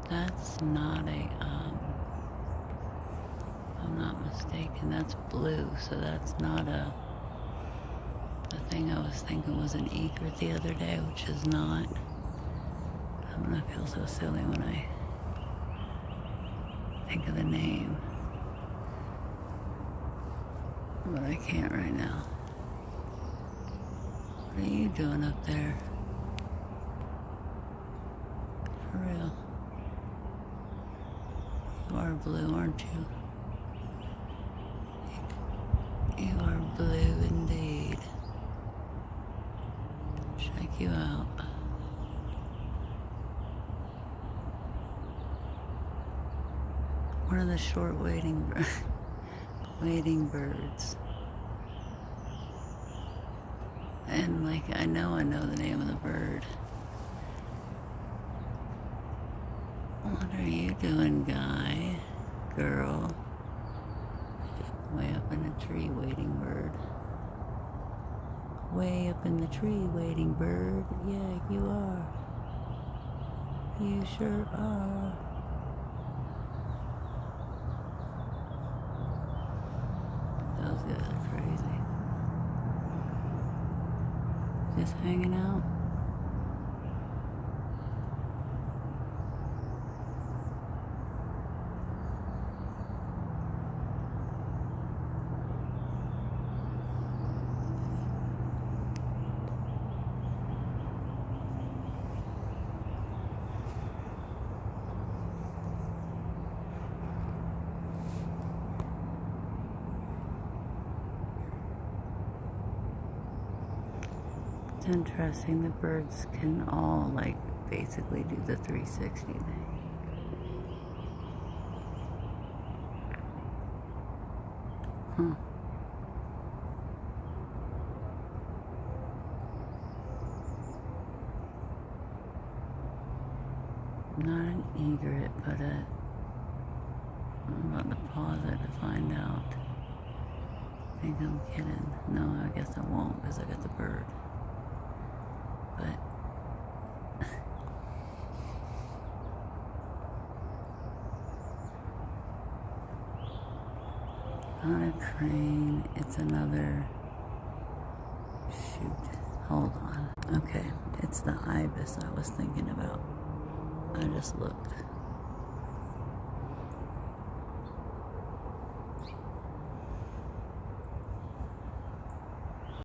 That's not a, if I'm not mistaken, that's blue, so that's not a, the thing I was thinking was an egret the other day, which is not. I'm gonna feel so silly when I think of the name. But I can't right now. What are you doing up there? For real. You are blue, aren't you? You are blue indeed. Check you out. One of the short waiting birds. And like, I know the name of the bird. What are you doing, guy? Girl? Way up in the tree, waiting bird. Way up in the tree, waiting bird. Yeah, you are. You sure are. Those guys are crazy. Just hanging out. It's interesting, the birds can all like basically do the 360 thing. Huh. Not an egret, but I'm about to pause it to find out. I think I'm kidding. No, I guess I won't because I got the bird. But not a crane, it's another, shoot, hold on. Okay, it's the ibis I was thinking about. I just looked.